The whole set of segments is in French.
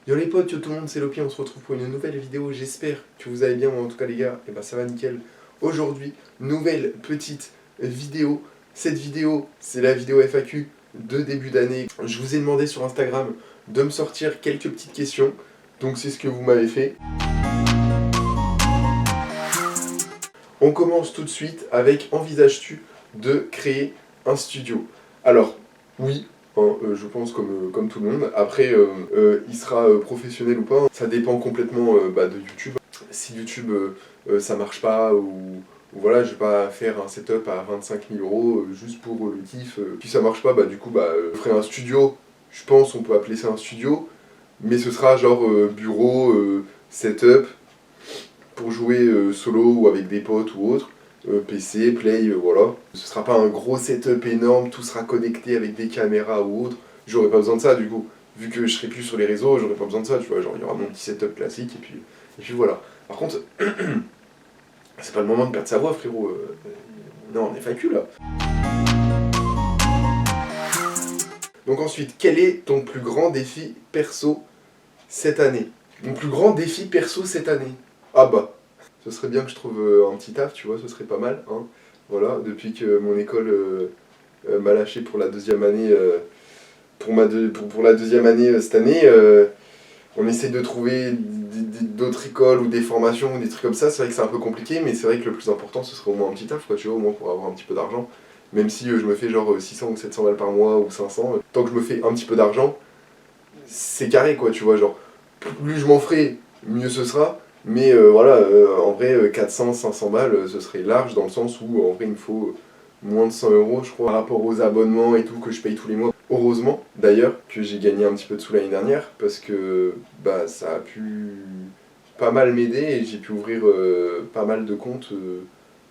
Yo les potes, yo tout le monde, c'est Lopi, on se retrouve pour une nouvelle vidéo, j'espère que vous allez bien, moi en tout cas les gars, et bah ça va nickel. Aujourd'hui, nouvelle petite vidéo, cette vidéo, c'est la vidéo FAQ de début d'année. Je vous ai demandé sur Instagram de me sortir quelques petites questions, donc c'est ce que vous m'avez fait. On commence tout de suite avec envisages-tu de créer un studio? Alors, oui, hein, je pense comme tout le monde. Après, il sera professionnel ou pas, ça dépend complètement de YouTube. Si YouTube ça marche pas ou voilà, je vais pas faire un setup à 25 000 euros juste pour le kiff. Puis ça marche pas, du coup, je ferai un studio. Je pense on peut appeler ça un studio, mais ce sera genre bureau, setup, pour jouer solo ou avec des potes ou autre, PC, Play, voilà. Ce sera pas un gros setup énorme, tout sera connecté avec des caméras ou autre. J'aurais pas besoin de ça du coup. Vu que je serai plus sur les réseaux, j'aurais pas besoin de ça, tu vois. Genre, il y aura mon petit setup classique et puis voilà. Par contre, c'est pas le moment de perdre sa voix, frérot. Non, on est FAQ là. Donc ensuite, quel est ton plus grand défi perso cette année? Mon plus grand défi perso cette année? Ah bah, ce serait bien que je trouve un petit taf, tu vois, ce serait pas mal. Hein. Voilà, depuis que mon école m'a lâché pour la deuxième année, pour la deuxième année cette année, on essaie de trouver d'autres écoles ou des formations ou des trucs comme ça. C'est vrai que c'est un peu compliqué, mais c'est vrai que le plus important, ce serait au moins un petit taf, quoi, tu vois, au moins pour avoir un petit peu d'argent. Même si je me fais genre 600 ou 700 balles par mois ou 500, tant que je me fais un petit peu d'argent, c'est carré, quoi, tu vois, genre, plus je m'en ferai, mieux ce sera. Mais voilà, en vrai, 400, 500 balles, ce serait large dans le sens où en vrai il me faut moins de 100 euros, je crois, par rapport aux abonnements et tout que je paye tous les mois. Heureusement, d'ailleurs, que j'ai gagné un petit peu de sous l'année dernière parce que ça a pu pas mal m'aider et j'ai pu ouvrir pas mal de comptes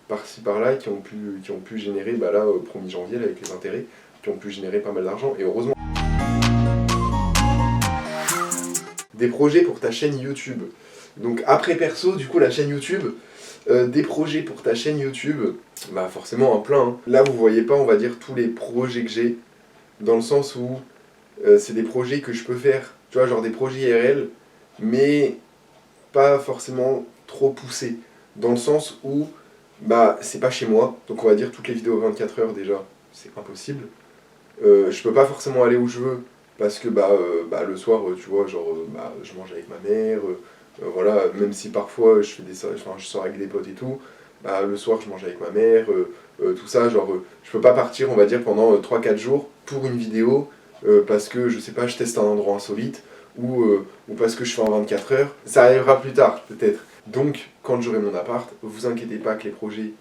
par-ci par-là qui ont pu générer, là, au 1er janvier, là, avec les intérêts, qui ont pu générer pas mal d'argent et heureusement. Des projets pour ta chaîne YouTube. Donc après perso, du coup la chaîne YouTube, des projets pour ta chaîne YouTube, forcément un plein. Hein. Là vous voyez pas, on va dire, tous les projets que j'ai, dans le sens où c'est des projets que je peux faire, tu vois, genre des projets IRL, mais pas forcément trop poussés. Dans le sens où, c'est pas chez moi, donc on va dire toutes les vidéos 24 heures déjà, c'est impossible. Je peux pas forcément aller où je veux, parce que le soir, tu vois, genre, je mange avec ma mère, voilà, même si parfois je sors avec des potes et tout, le soir je mange avec ma mère, tout ça, genre, je peux pas partir, on va dire, pendant 3 4 jours pour une vidéo, parce que, je sais pas, je teste un endroit insolite, ou parce que je fais en 24 heures, ça arrivera plus tard, peut-être. Donc, quand j'aurai mon appart, vous inquiétez pas que les projets,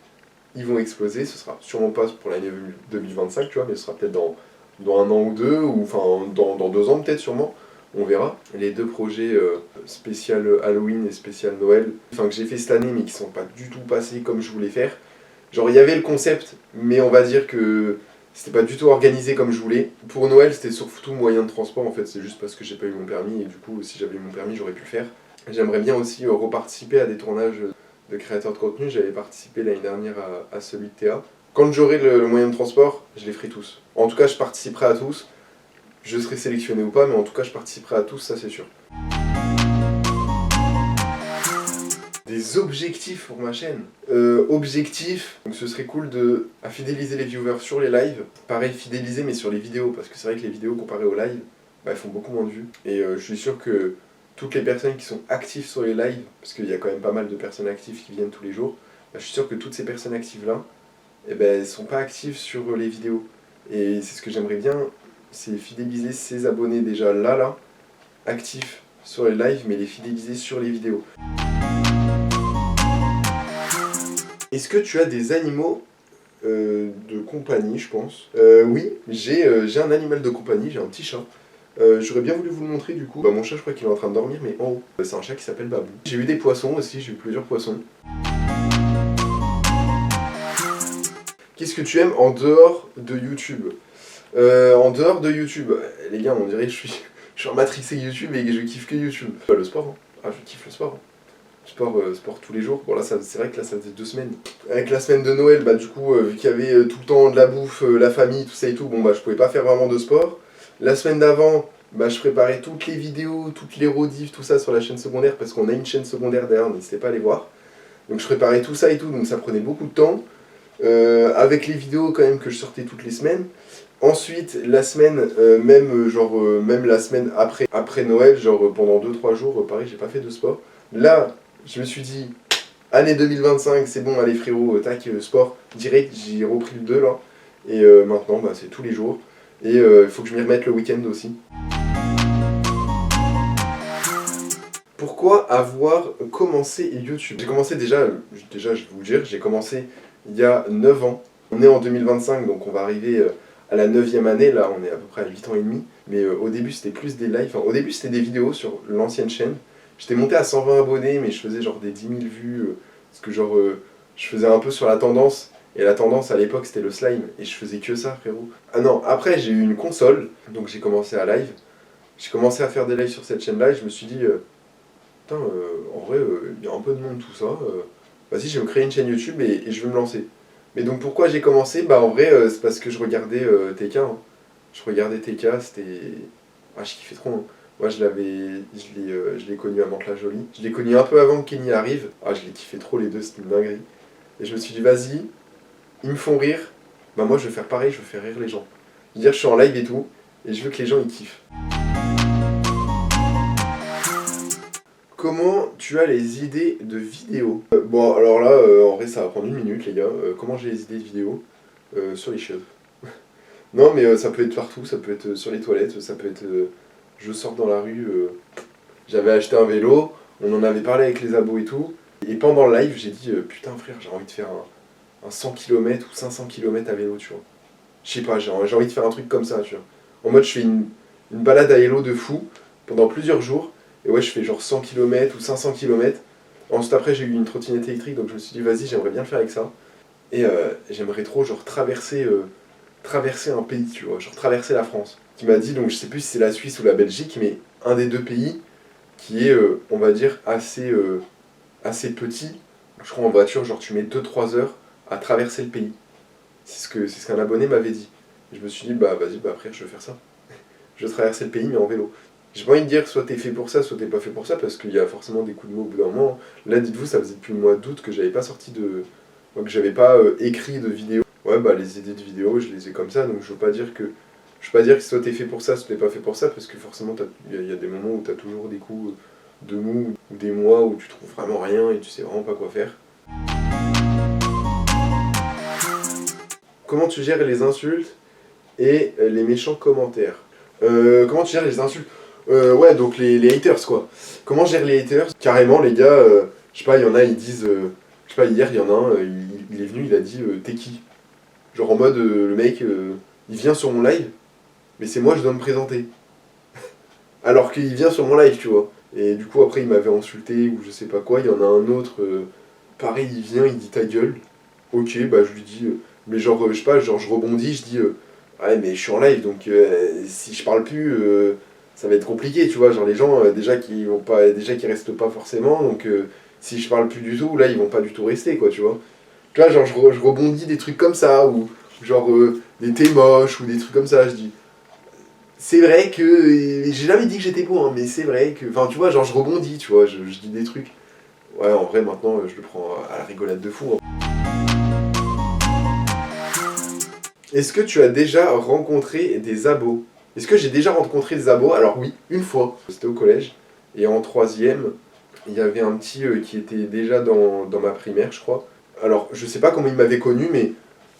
ils vont exploser, ce sera sûrement pas pour l'année 2025, tu vois, mais ce sera peut-être dans un an ou deux, ou enfin dans 2 ans peut-être sûrement, on verra. Les deux projets spécial Halloween et spécial Noël, que j'ai fait cette année mais qui sont pas du tout passés comme je voulais faire. Genre il y avait le concept, mais on va dire que c'était pas du tout organisé comme je voulais. Pour Noël c'était surtout moyen de transport en fait, c'est juste parce que j'ai pas eu mon permis et du coup si j'avais eu mon permis j'aurais pu le faire. J'aimerais bien aussi reparticiper à des tournages de créateurs de contenu, j'avais participé l'année dernière à celui de Théa. Quand j'aurai le moyen de transport, je les ferai tous. En tout cas, je participerai à tous. Je serai sélectionné ou pas, mais en tout cas, je participerai à tous, ça c'est sûr. Des objectifs pour ma chaîne. Objectifs, donc ce serait cool à fidéliser les viewers sur les lives. Pareil, fidéliser, mais sur les vidéos, parce que c'est vrai que les vidéos comparées aux lives, elles font beaucoup moins de vues. Et je suis sûr que toutes les personnes qui sont actives sur les lives, parce qu'il y a quand même pas mal de personnes actives qui viennent tous les jours, je suis sûr que toutes ces personnes actives-là, elles sont pas actives sur les vidéos. Et c'est ce que j'aimerais bien, c'est fidéliser ces abonnés déjà là, actifs sur les lives, mais les fidéliser sur les vidéos. Est-ce que tu as des animaux de compagnie, je pense? Oui, j'ai un animal de compagnie, j'ai un petit chat. J'aurais bien voulu vous le montrer du coup. Mon chat, je crois qu'il est en train de dormir, mais en haut. C'est un chat qui s'appelle Babou. J'ai eu des poissons aussi, j'ai eu plusieurs poissons. Qu'est-ce que tu aimes en dehors de YouTube? En dehors de YouTube, les gars, on dirait que je suis en matrixé YouTube et que je kiffe que YouTube. Le sport, hein. Ah, je kiffe le sport. Sport tous les jours. Bon, là, c'est vrai que là, ça faisait 2 semaines. Avec la semaine de Noël, du coup, vu qu'il y avait tout le temps de la bouffe, la famille, tout ça et tout, je pouvais pas faire vraiment de sport. La semaine d'avant, bah, je préparais toutes les vidéos, toutes les rediffs, tout ça sur la chaîne secondaire, parce qu'on a une chaîne secondaire derrière, n'hésitez pas à aller voir. Donc je préparais tout ça et tout, donc ça prenait beaucoup de temps. Avec les vidéos quand même que je sortais toutes les semaines. Ensuite, la semaine, même la semaine après Noël, genre pendant 2-3 jours, pareil, j'ai pas fait de sport. Là, je me suis dit, année 2025, c'est bon, allez frérot, tac, sport, direct, j'ai repris le 2 là. Et maintenant, bah, c'est tous les jours. Et il faut que je m'y remette le week-end aussi. Pourquoi avoir commencé YouTube? J'ai commencé déjà, je vais vous le dire, j'ai commencé il y a 9 ans. On est en 2025, donc on va arriver à la 9e année, là on est à peu près à 8 ans et demi. Mais au début c'était plus des lives, enfin au début c'était des vidéos sur l'ancienne chaîne. J'étais monté à 120 abonnés, mais je faisais genre des 10 000 vues, parce que genre je faisais un peu sur la tendance. Et la tendance à l'époque c'était le slime, et je faisais que ça frérot. Ah non, après j'ai eu une console, donc j'ai commencé à live. J'ai commencé à faire des lives sur cette chaîne-là, et je me suis dit... putain, en vrai, il y a un peu de monde, tout ça. Vas-y, je vais me créer une chaîne YouTube et je vais me lancer. Mais donc pourquoi j'ai commencé? Bah en vrai, c'est parce que je regardais TK. Hein. Je regardais TK, c'était... Ah, je kiffais trop. Hein. Moi, je l'ai connu à Mantes-la-Jolie. Je l'ai connu un peu avant que Kenny arrive. Ah, je l'ai kiffé trop, les deux, c'était une dinguerie. Et je me suis dit, vas-y, ils me font rire. Bah moi, je vais faire pareil, je vais faire rire les gens. Je veux dire, je suis en live et tout, et je veux que les gens, ils kiffent. Comment tu as les idées de vidéos? Bon, alors là, en vrai, ça va prendre une minute, les gars. Comment j'ai les idées de vidéos? Sur les cheveux. Non, mais ça peut être partout, ça peut être sur les toilettes, ça peut être... je sors dans la rue, j'avais acheté un vélo, on en avait parlé avec les abos et tout. Et pendant le live, j'ai dit, putain frère, j'ai envie de faire un 100 km ou 500 km à vélo, tu vois. Je sais pas, j'ai envie de faire un truc comme ça, tu vois. En mode, je fais une balade à vélo de fou pendant plusieurs jours. Et ouais, je fais genre 100 km ou 500 km. Ensuite, après, j'ai eu une trottinette électrique, donc je me suis dit, vas-y, j'aimerais bien le faire avec ça. Et j'aimerais trop, genre, traverser un pays, tu vois, genre, traverser la France. Qui m'a dit, donc je sais plus si c'est la Suisse ou la Belgique, mais un des deux pays qui est, on va dire, assez petit. Je crois en voiture, genre, tu mets 2-3 heures à traverser le pays. C'est ce qu'un abonné m'avait dit. Et je me suis dit, bah, vas-y, bah, frère, je vais faire ça. Je vais traverser le pays, mais en vélo. J'ai pas envie de dire soit t'es fait pour ça, soit t'es pas fait pour ça, parce qu'il y a forcément des coups de mots au bout d'un moment. Là, dites-vous, ça faisait depuis le mois d'août que j'avais pas sorti de... que j'avais pas écrit de vidéo. Ouais, bah les idées de vidéo, je les ai comme ça, donc je veux pas dire que soit t'es fait pour ça, soit t'es pas fait pour ça, parce que forcément, il y a des moments où t'as toujours des coups de mou, ou des mois où tu trouves vraiment rien et tu sais vraiment pas quoi faire. Comment tu gères les insultes et les méchants commentaires? Comment tu gères les insultes? Ouais, donc les haters, quoi. Comment je gère les haters? Carrément, les gars, je sais pas, il y en a, ils disent... je sais pas, hier, il y en a un, il est venu, il a dit t'es qui? Genre en mode, le mec, il vient sur mon live, mais c'est moi, je dois me présenter. Alors qu'il vient sur mon live, tu vois. Et du coup, après, il m'avait insulté, ou je sais pas quoi. Il y en a un autre, pareil, il vient, il dit ta gueule. Ok, bah je lui dis... mais genre, je sais pas, genre je rebondis, je dis... ouais, mais je suis en live, donc si je parle plus... ça va être compliqué, tu vois, genre les gens déjà qui restent pas forcément, donc si je parle plus du tout, là ils vont pas du tout rester, quoi, tu vois. Tu vois, genre je rebondis des trucs comme ça, ou genre des t'es moche, ou des trucs comme ça, je dis. C'est vrai que, j'ai jamais dit que j'étais beau, hein, mais c'est vrai que, enfin tu vois, genre je rebondis, tu vois, je dis des trucs. Ouais, en vrai maintenant je le prends à la rigolade de fou. Hein. Est-ce que tu as déjà rencontré des abos? Est-ce que j'ai déjà rencontré des abos? Alors oui, une fois. C'était au collège. Et en troisième, il y avait un petit qui était déjà dans ma primaire, je crois. Alors, je sais pas comment il m'avait connu, mais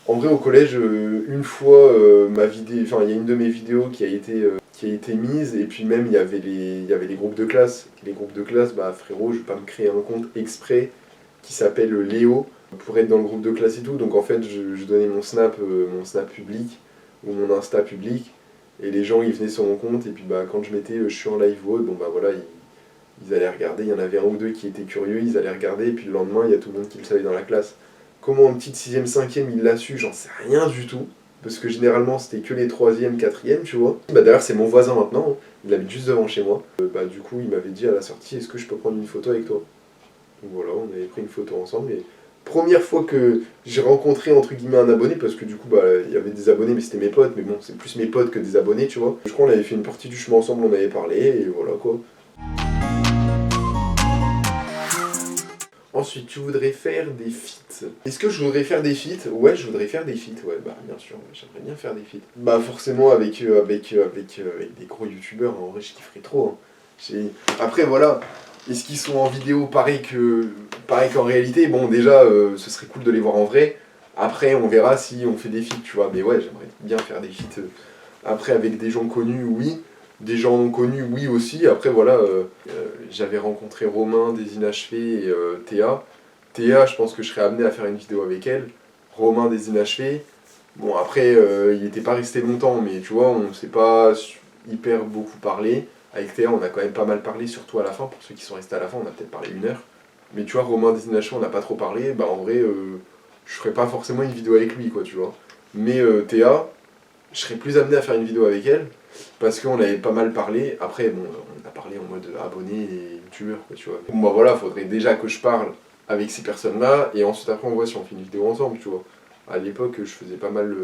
en vrai, au collège, une fois, ma vidéo, enfin, il y a une de mes vidéos qui a été mise, et puis même, il y avait les groupes de classe. Les groupes de classe, bah frérot, je vais pas me créer un compte exprès qui s'appelle Léo pour être dans le groupe de classe et tout. Donc en fait, je donnais mon snap public ou mon Insta public, et les gens ils venaient sur mon compte, et puis bah quand je mettais je suis en live web, bon bah voilà, ils allaient regarder. Il y en avait un ou deux qui étaient curieux, ils allaient regarder, et puis le lendemain, il y a tout le monde qui le savait dans la classe. Comment un petit 6ème, 5ème il l'a su, j'en sais rien du tout. Parce que généralement c'était que les 3ème, 4ème, tu vois. Bah d'ailleurs c'est mon voisin maintenant, hein. Il habite juste devant chez moi. Bah du coup il m'avait dit à la sortie, est-ce que je peux prendre une photo avec toi? Donc voilà, on avait pris une photo ensemble, et première fois que j'ai rencontré entre guillemets un abonné, parce que du coup bah il y avait des abonnés mais c'était mes potes, mais bon c'est plus mes potes que des abonnés tu vois. Je crois qu'on avait fait une partie du chemin ensemble, on avait parlé et voilà quoi. Ensuite, tu voudrais faire des feats. Est-ce que je voudrais faire des feats? Ouais, je voudrais faire des feats, ouais, bah bien sûr, ouais, j'aimerais bien faire des feats. Bah forcément avec des gros youtubeurs, en vrai je kifferais trop. Hein. Après voilà, est-ce qu'ils sont en vidéo pareil qu'en réalité? Bon déjà, ce serait cool de les voir en vrai. Après on verra si on fait des feats, tu vois. Mais ouais, j'aimerais bien faire des feats. Après avec des gens connus, oui. Des gens non connus, oui aussi. Après voilà, j'avais rencontré Romain des Inachevés et Théa. Théa, je pense que je serais amené à faire une vidéo avec elle. Romain des Inachevés. Bon après, il n'était pas resté longtemps, mais tu vois, on ne s'est pas hyper beaucoup parlé. Avec Théa, on a quand même pas mal parlé, surtout à la fin. Pour ceux qui sont restés à la fin, on a peut-être parlé 1 heure. Mais tu vois, Romain des Inachevés, on n'a pas trop parlé. Bah en vrai, je ferais pas forcément une vidéo avec lui, quoi, tu vois. Mais Théa, je serais plus amené à faire une vidéo avec elle. Parce qu'on avait pas mal parlé. Après, bon, on a parlé en mode abonné et youtubeur, quoi, tu vois. Bon, bah voilà, faudrait déjà que je parle avec ces personnes-là, et ensuite après on voit si on fait une vidéo ensemble, tu vois. À l'époque, je faisais pas mal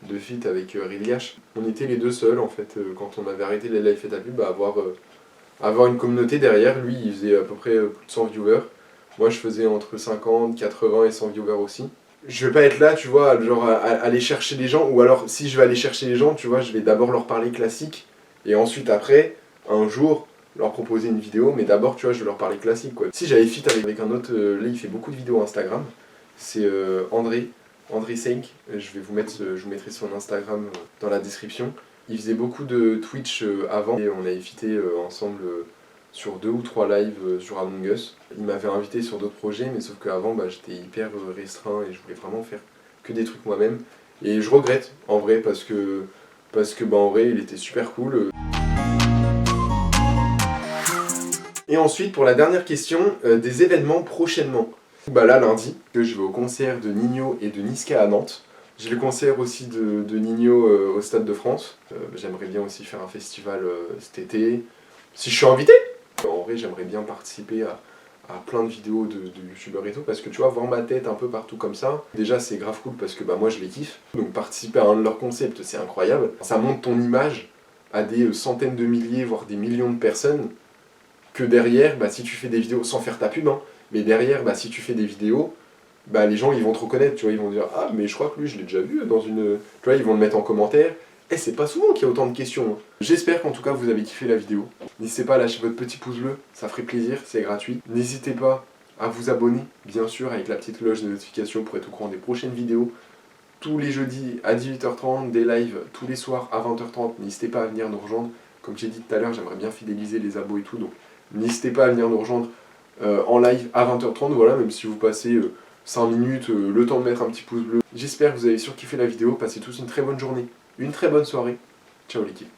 de feats avec Rilliash. On était les deux seuls, en fait, quand on avait arrêté les lives et ta pub, à avoir une communauté derrière. Lui, il faisait à peu près plus de 100 viewers. Moi, je faisais entre 50, 80 et 100 viewers aussi. Je vais pas être là, tu vois, genre à aller chercher les gens, ou alors si je vais aller chercher les gens, tu vois, je vais d'abord leur parler classique, et ensuite après, un jour, leur proposer une vidéo, mais d'abord, tu vois, je vais leur parler classique, quoi. Si j'avais fit avec un autre, là, il fait beaucoup de vidéos Instagram, c'est André Senk, je vous mettrai son Instagram dans la description. Il faisait beaucoup de Twitch avant, et on avait fité ensemble sur 2 ou 3 lives sur Among Us. Il m'avait invité sur d'autres projets, mais sauf qu'avant bah, j'étais hyper restreint et je voulais vraiment faire que des trucs moi-même. Et je regrette en vrai parce que bah, en vrai il était super cool. Et ensuite pour la dernière question, des événements prochainement. Bah là lundi, que je vais au concert de Nino et de Niska à Nantes. J'ai le concert aussi de Nino au Stade de France. J'aimerais bien aussi faire un festival cet été. Si je suis invité! En vrai, j'aimerais bien participer à plein de vidéos de youtubeurs et tout, parce que tu vois, voir ma tête un peu partout comme ça, déjà c'est grave cool parce que bah, moi je les kiffe. Donc participer à un de leurs concepts, c'est incroyable. Ça montre ton image à des centaines de milliers, voire des millions de personnes, que derrière, bah, si tu fais des vidéos, sans faire ta pub, hein, mais derrière, bah, si tu fais des vidéos, bah, les gens ils vont te reconnaître, tu vois, ils vont dire ah mais je crois que lui je l'ai déjà vu dans une... Tu vois, ils vont le mettre en commentaire. Et c'est pas souvent qu'il y a autant de questions. Hein. J'espère qu'en tout cas vous avez kiffé la vidéo. N'hésitez pas à lâcher votre petit pouce bleu, ça ferait plaisir, c'est gratuit. N'hésitez pas à vous abonner, bien sûr, avec la petite cloche de notification pour être au courant des prochaines vidéos. Tous les jeudis à 18h30, des lives tous les soirs à 20h30. N'hésitez pas à venir nous rejoindre. Comme j'ai dit tout à l'heure, j'aimerais bien fidéliser les abos et tout, donc n'hésitez pas à venir nous rejoindre en live à 20h30, voilà, même si vous passez 5 minutes, le temps de mettre un petit pouce bleu. J'espère que vous avez surkiffé la vidéo, passez tous une très bonne journée, une très bonne soirée. Ciao l'équipe.